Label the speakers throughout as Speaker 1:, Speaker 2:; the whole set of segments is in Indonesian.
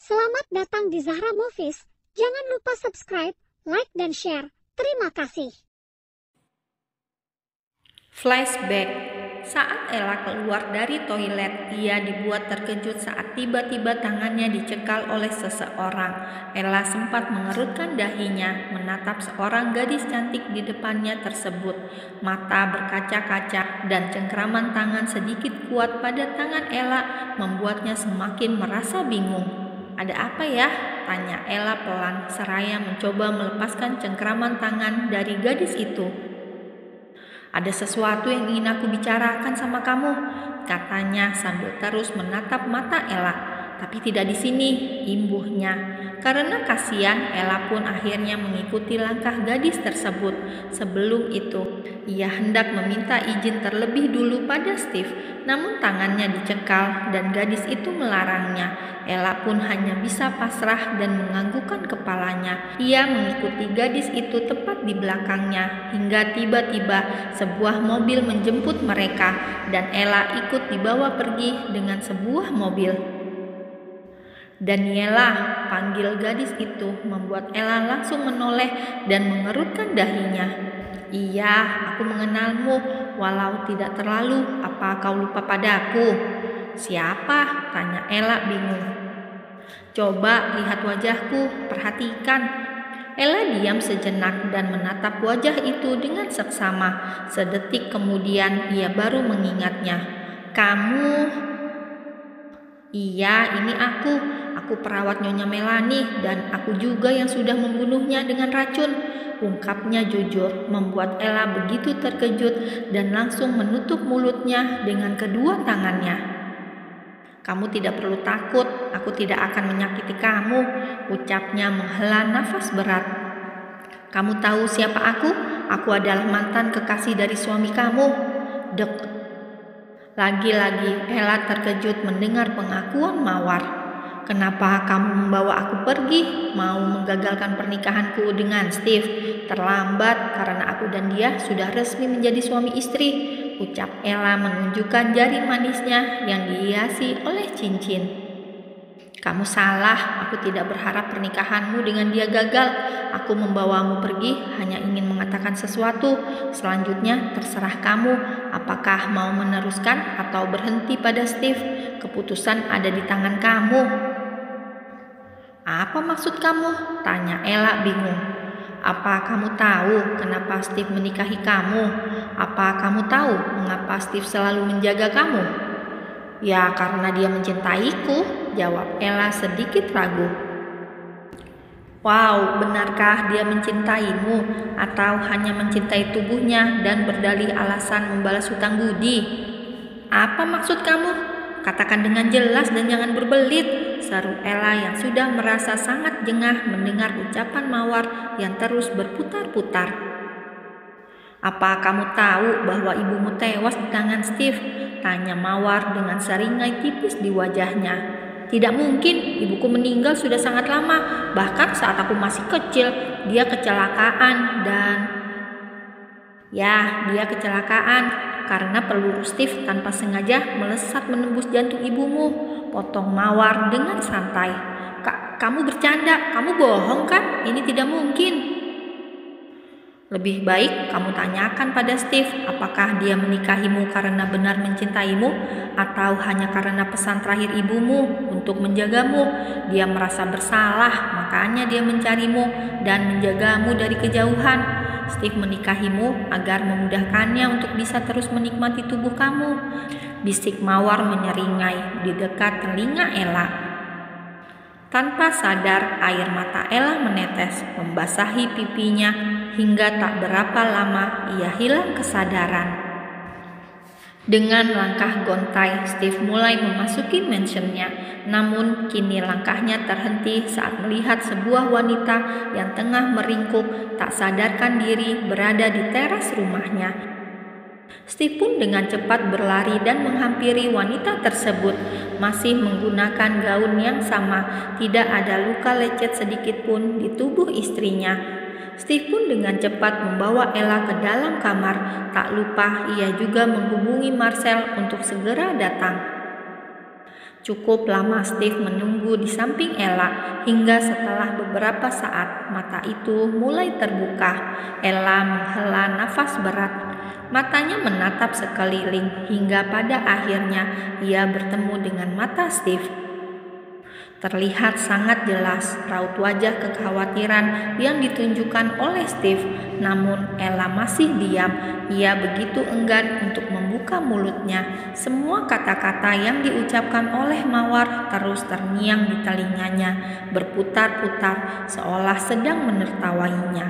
Speaker 1: Selamat datang di Zahra Movies. Jangan lupa subscribe, like, dan share. Terima kasih.
Speaker 2: Flashback. Saat Ella keluar dari toilet, ia dibuat terkejut saat tiba-tiba tangannya dicekal oleh seseorang. Ella sempat mengerutkan dahinya, menatap seorang gadis cantik di depannya tersebut. Mata berkaca-kaca dan cengkraman tangan sedikit kuat pada tangan Ella membuatnya semakin merasa bingung. "Ada apa ya?" tanya Ella pelan, seraya mencoba melepaskan cengkraman tangan dari gadis itu. "Ada sesuatu yang ingin aku bicarakan sama kamu," katanya sambil terus menatap mata Ella. "Tapi tidak di sini," imbuhnya. Karena kasihan, Ella pun akhirnya mengikuti langkah gadis tersebut. Sebelum itu, ia hendak meminta izin terlebih dulu pada Steve, namun tangannya dicekal dan gadis itu melarangnya. Ella pun hanya bisa pasrah dan menganggukkan kepalanya. Ia mengikuti gadis itu tepat di belakangnya, hingga tiba-tiba sebuah mobil menjemput mereka, dan Ella ikut dibawa pergi dengan sebuah mobil. "Daniela," panggil gadis itu, membuat Ella langsung menoleh dan mengerutkan dahinya. "Iya, aku mengenalmu, walau tidak terlalu. Apa kau lupa padaku?" "Siapa?" tanya Ella bingung. "Coba lihat wajahku, perhatikan." Ella diam sejenak dan menatap wajah itu dengan seksama. Sedetik kemudian ia baru mengingatnya. "Kamu?" "Iya, ini aku. Aku perawat Nyonya Melanie dan aku juga yang sudah membunuhnya dengan racun," ungkapnya jujur, membuat Ella begitu terkejut dan langsung menutup mulutnya dengan kedua tangannya. "Kamu tidak perlu takut, aku tidak akan menyakiti kamu," ucapnya menghela nafas berat. "Kamu tahu siapa aku? Aku adalah mantan kekasih dari suami kamu." Dek. Lagi-lagi Ella terkejut mendengar pengakuan Mawar. "Kenapa kamu membawa aku pergi? Mau menggagalkan pernikahanku dengan Steve? Terlambat karena aku dan dia sudah resmi menjadi suami istri," ucap Ella menunjukkan jari manisnya yang dihiasi oleh cincin. "Kamu salah, aku tidak berharap pernikahanmu dengan dia gagal. Aku membawamu pergi hanya ingin mengatakan sesuatu. Selanjutnya terserah kamu, apakah mau meneruskan atau berhenti pada Steve. Keputusan ada di tangan kamu." "Apa maksud kamu?" tanya Ella bingung. "Apa kamu tahu kenapa Steve menikahi kamu? Apa kamu tahu mengapa Steve selalu menjaga kamu?" "Ya karena dia mencintaiku," jawab Ella sedikit ragu. "Wow, benarkah dia mencintaimu atau hanya mencintai tubuhnya dan berdalih alasan membalas hutang budi?" "Apa maksud kamu? Katakan dengan jelas dan jangan berbelit," seru Ella yang sudah merasa sangat jengah mendengar ucapan Mawar yang terus berputar-putar. "Apa kamu tahu bahwa ibumu tewas di tangan Steve?" tanya Mawar dengan seringai tipis di wajahnya. "Tidak mungkin, ibuku meninggal sudah sangat lama. Bahkan saat aku masih kecil, dia kecelakaan dan..." "Ya, dia kecelakaan karena peluru Steve tanpa sengaja melesat menembus jantung ibumu," potong Mawar dengan santai. Kamu bercanda, kamu bohong kan? Ini tidak mungkin." "Lebih baik kamu tanyakan pada Steve apakah dia menikahimu karena benar mencintaimu atau hanya karena pesan terakhir ibumu untuk menjagamu. Dia merasa bersalah, makanya dia mencarimu dan menjagamu dari kejauhan. Steve menikahimu agar memudahkannya untuk bisa terus menikmati tubuh kamu," bisik Mawar menyeringai di dekat telinga Ella. Tanpa sadar, air mata Ella menetes, membasahi pipinya, hingga tak berapa lama ia hilang kesadaran. Dengan langkah gontai, Steve mulai memasuki mansionnya. Namun kini langkahnya terhenti saat melihat sebuah wanita yang tengah meringkuk tak sadarkan diri berada di teras rumahnya. Steve pun dengan cepat berlari dan menghampiri wanita tersebut, masih menggunakan gaun yang sama. Tidak ada luka lecet sedikit pun di tubuh istrinya. Steve pun dengan cepat membawa Ella ke dalam kamar. Tak lupa ia juga menghubungi Marcel untuk segera datang. Cukup lama Steve menunggu di samping Ella hingga setelah beberapa saat mata itu mulai terbuka. Ella menghela nafas berat. Matanya menatap sekeliling hingga pada akhirnya ia bertemu dengan mata Steve. Terlihat sangat jelas raut wajah kekhawatiran yang ditunjukkan oleh Steve. Namun Ella masih diam. Ia begitu enggan untuk membuka mulutnya. Semua kata-kata yang diucapkan oleh Mawar terus terngiang di telinganya, berputar-putar seolah sedang menertawainya.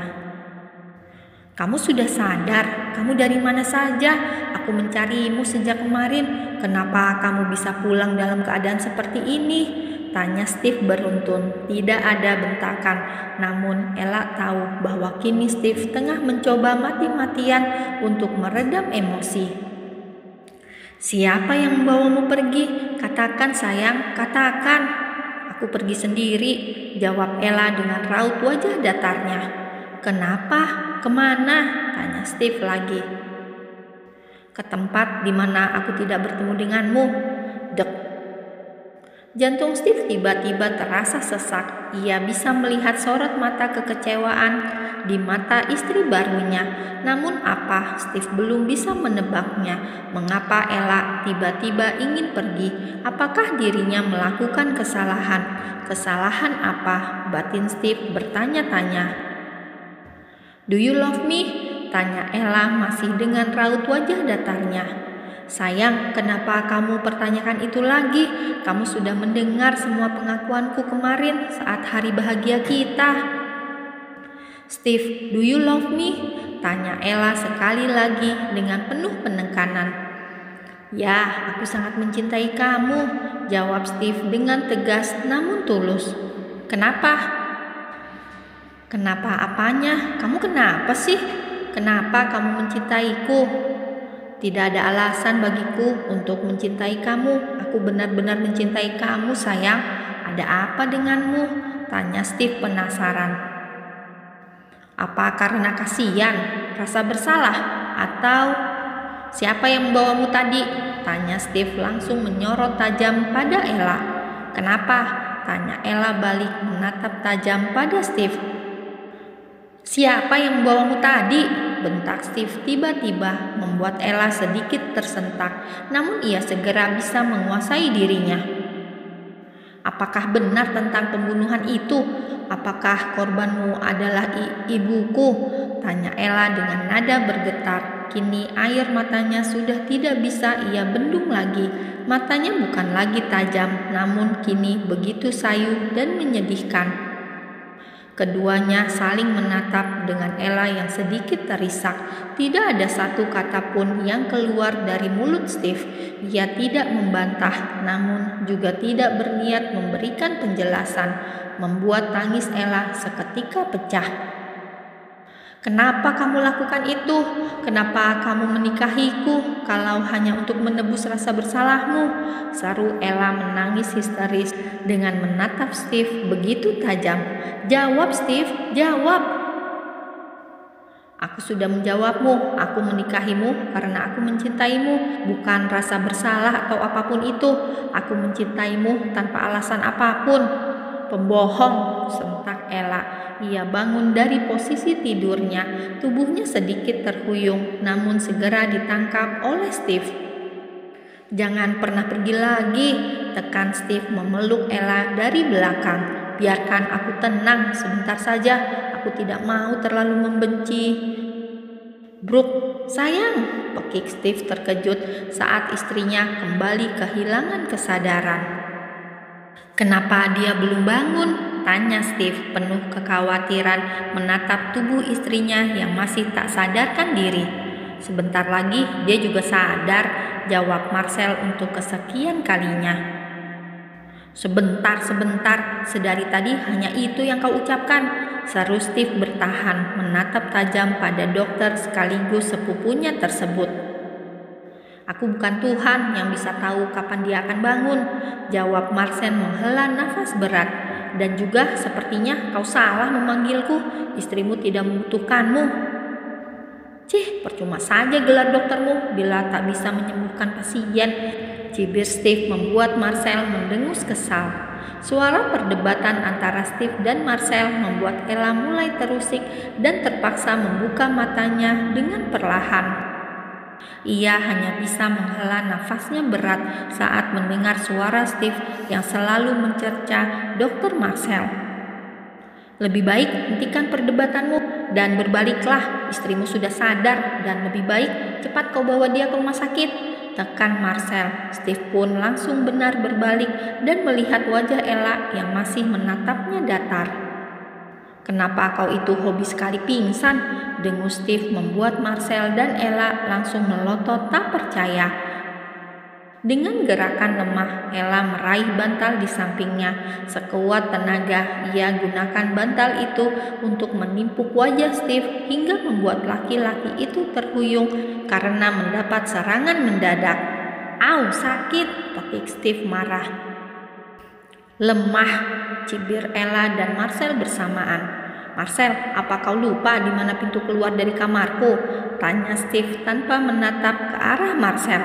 Speaker 2: "Kamu sudah sadar? Kamu dari mana saja? Aku mencarimu sejak kemarin. Kenapa kamu bisa pulang dalam keadaan seperti ini?" tanya Steve beruntun. Tidak ada bentakan, namun Ella tahu bahwa kini Steve tengah mencoba mati-matian untuk meredam emosi. "Siapa yang membawamu pergi? Katakan sayang, katakan." "Aku pergi sendiri," jawab Ella dengan raut wajah datarnya. "Kenapa? Kemana?" tanya Steve lagi. "Ke tempat di mana aku tidak bertemu denganmu." Dek. Jantung Steve tiba-tiba terasa sesak. Ia bisa melihat sorot mata kekecewaan di mata istri barunya. Namun apa? Steve belum bisa menebaknya. Mengapa Ella tiba-tiba ingin pergi? Apakah dirinya melakukan kesalahan? Kesalahan apa? Batin Steve bertanya-tanya. "Do you love me?" tanya Ella masih dengan raut wajah datarnya. "Sayang, kenapa kamu pertanyakan itu lagi? Kamu sudah mendengar semua pengakuanku kemarin saat hari bahagia kita." "Steve, do you love me?" tanya Ella sekali lagi dengan penuh penekanan. "Ya, aku sangat mencintai kamu," jawab Steve dengan tegas namun tulus. "Kenapa?" "Kenapa apanya? Kamu kenapa sih? Kenapa kamu mencintaiku?" "Tidak ada alasan bagiku untuk mencintai kamu. Aku benar-benar mencintai kamu, sayang." "Ada apa denganmu?" tanya Steve penasaran. "Apa karena kasihan, rasa bersalah, atau siapa yang membawamu tadi?" tanya Steve langsung menyorot tajam pada Ella. "Kenapa?" tanya Ella balik menatap tajam pada Steve. "Siapa yang membawamu tadi?" bentak Steve tiba-tiba membuat Ella sedikit tersentak, namun ia segera bisa menguasai dirinya. "Apakah benar tentang pembunuhan itu? Apakah korbanmu adalah ibuku?" tanya Ella dengan nada bergetar. Kini air matanya sudah tidak bisa ia bendung lagi. Matanya bukan lagi tajam, namun kini begitu sayu dan menyedihkan. Keduanya saling menatap dengan Ella yang sedikit terisak. Tidak ada satu kata pun yang keluar dari mulut Steve. Ia tidak membantah, namun juga tidak berniat memberikan penjelasan, membuat tangis Ella seketika pecah. "Kenapa kamu lakukan itu? Kenapa kamu menikahiku kalau hanya untuk menebus rasa bersalahmu?" seru Ella menangis histeris dengan menatap Steve begitu tajam. "Jawab Steve, jawab." "Aku sudah menjawabmu. Aku menikahimu karena aku mencintaimu, bukan rasa bersalah atau apapun itu. Aku mencintaimu tanpa alasan apapun." "Pembohong," sentak Ella. Ia bangun dari posisi tidurnya. Tubuhnya sedikit terhuyung, namun segera ditangkap oleh Steve. "Jangan pernah pergi lagi," tekan Steve memeluk Ella dari belakang. "Biarkan aku tenang sebentar saja. Aku tidak mau terlalu membenci." "Brooke, sayang," pekik Steve terkejut saat istrinya kembali kehilangan kesadaran. "Kenapa dia belum bangun?" tanya Steve penuh kekhawatiran menatap tubuh istrinya yang masih tak sadarkan diri. "Sebentar lagi dia juga sadar," jawab Marcel untuk kesekian kalinya. Sebentar, sedari tadi hanya itu yang kau ucapkan," seru Steve bertahan menatap tajam pada dokter sekaligus sepupunya tersebut. "Aku bukan Tuhan yang bisa tahu kapan dia akan bangun," jawab Marcel menghela nafas berat. "Dan juga sepertinya kau salah memanggilku. Istrimu tidak membutuhkanmu." "Cih, percuma saja gelar doktermu bila tak bisa menyembuhkan pasien," Cibir Steve membuat Marcel mendengus kesal. Suara perdebatan antara Steve dan Marcel membuat Ella mulai terusik dan terpaksa membuka matanya dengan perlahan. Ia hanya bisa menghela nafasnya berat saat mendengar suara Steve yang selalu mencerca Dr. Marcel. Lebih baik hentikan perdebatanmu dan berbaliklah, istrimu sudah sadar dan lebih baik cepat kau bawa dia ke rumah sakit, tekan Marcel. Steve pun langsung benar berbalik dan melihat wajah Ella yang masih menatapnya datar. Kenapa kau itu hobi sekali pingsan? Dengus Steve membuat Marcel dan Ella langsung melotot tak percaya. Dengan gerakan lemah, Ella meraih bantal di sampingnya. Sekuat tenaga, ia gunakan bantal itu untuk menimpuk wajah Steve hingga membuat laki-laki itu terhuyung karena mendapat serangan mendadak. "Au, sakit!" tekik Steve marah. "Lemah!" cibir Ella dan Marcel bersamaan. "Marcel, apa kau lupa di mana pintu keluar dari kamarku?" tanya Steve tanpa menatap ke arah Marcel.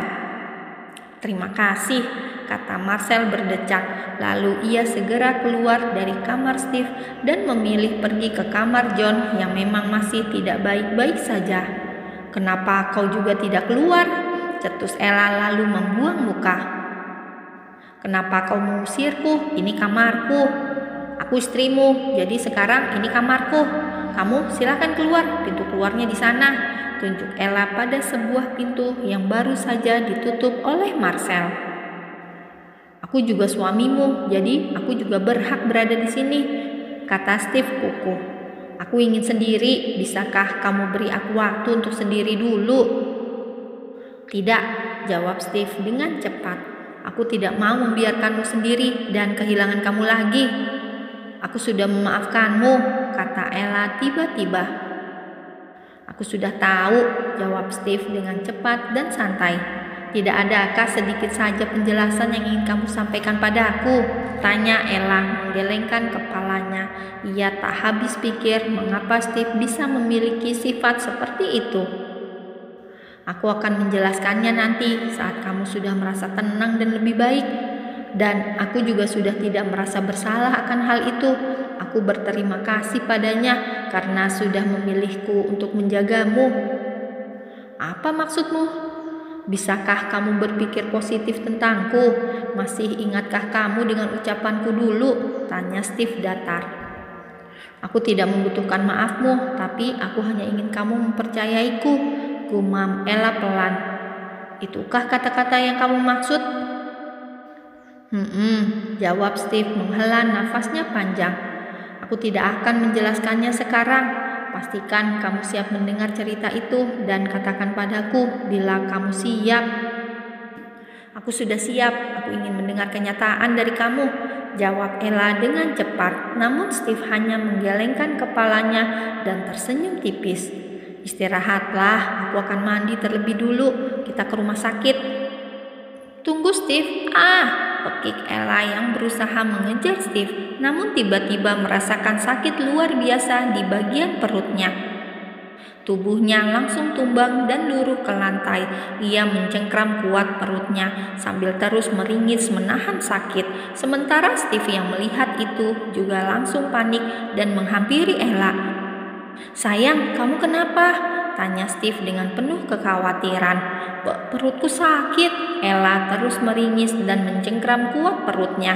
Speaker 2: "Terima kasih," kata Marcel berdecak. Lalu ia segera keluar dari kamar Steve dan memilih pergi ke kamar John yang memang masih tidak baik-baik saja. "Kenapa kau juga tidak keluar?" cetus Ella lalu membuang muka. "Kenapa kau mengusirku? Ini kamarku. Aku istrimu, jadi sekarang ini kamarku. Kamu silakan keluar, pintu keluarnya di sana," tunjuk Ella pada sebuah pintu yang baru saja ditutup oleh Marcel. "Aku juga suamimu, jadi aku juga berhak berada di sini," kata Steve kukuh. "Aku ingin sendiri, bisakah kamu beri aku waktu untuk sendiri dulu?" "Tidak," jawab Steve dengan cepat. "Aku tidak mau membiarkanmu sendiri dan kehilangan kamu lagi." "Aku sudah memaafkanmu," kata Ella tiba-tiba. "Aku sudah tahu," jawab Steve dengan cepat dan santai. "Tidak adakah sedikit saja penjelasan yang ingin kamu sampaikan padaku?" tanya Ella menggelengkan kepalanya. Ia tak habis pikir mengapa Steve bisa memiliki sifat seperti itu. "Aku akan menjelaskannya nanti saat kamu sudah merasa tenang dan lebih baik. Dan aku juga sudah tidak merasa bersalah akan hal itu. Aku berterima kasih padanya karena sudah memilihku untuk menjagamu." "Apa maksudmu? Bisakah kamu berpikir positif tentangku? Masih ingatkah kamu dengan ucapanku dulu?" tanya Steve datar. "Aku tidak membutuhkan maafmu, tapi aku hanya ingin kamu mempercayaiku," gumam Ella pelan. "Itukah kata-kata yang kamu maksud?" Jawab Steve menghela nafasnya panjang. "Aku tidak akan menjelaskannya sekarang. Pastikan kamu siap mendengar cerita itu dan katakan padaku bila kamu siap." "Aku sudah siap, aku ingin mendengar kenyataan dari kamu," jawab Ella dengan cepat. Namun Steve hanya menggelengkan kepalanya dan tersenyum tipis. "Istirahatlah, aku akan mandi terlebih dulu, kita ke rumah sakit." "Tunggu Steve, pekik Ella yang berusaha mengejar Steve, namun tiba-tiba merasakan sakit luar biasa di bagian perutnya. Tubuhnya langsung tumbang dan luruh ke lantai. Ia mencengkram kuat perutnya sambil terus meringis menahan sakit. Sementara Steve yang melihat itu juga langsung panik dan menghampiri Ella. "Sayang, kamu kenapa?" tanya Steve dengan penuh kekhawatiran. "Perutku sakit." Ella terus meringis dan mencengkram kuat perutnya.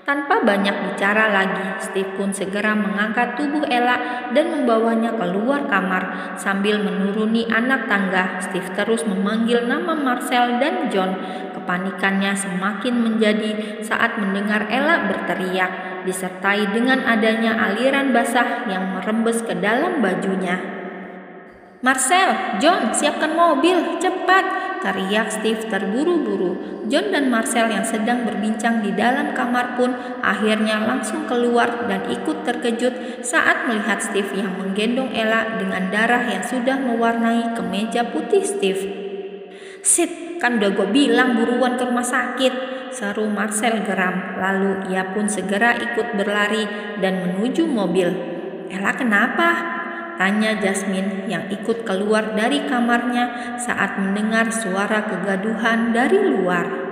Speaker 2: Tanpa banyak bicara lagi, Steve pun segera mengangkat tubuh Ella dan membawanya keluar kamar. Sambil menuruni anak tangga, Steve terus memanggil nama Marcel dan John. Kepanikannya semakin menjadi saat mendengar Ella berteriak, disertai dengan adanya aliran basah yang merembes ke dalam bajunya. "Marcel, John, siapkan mobil, cepat!" teriak Steve terburu-buru. John dan Marcel yang sedang berbincang di dalam kamar pun akhirnya langsung keluar dan ikut terkejut saat melihat Steve yang menggendong Ella dengan darah yang sudah mewarnai kemeja putih Steve. "Sit, kan udah gue bilang buruan ke rumah sakit," seru Marcel geram. Lalu ia pun segera ikut berlari dan menuju mobil. "Ella kenapa?" Tanya Jasmine yang ikut keluar dari kamarnya saat mendengar suara kegaduhan dari luar.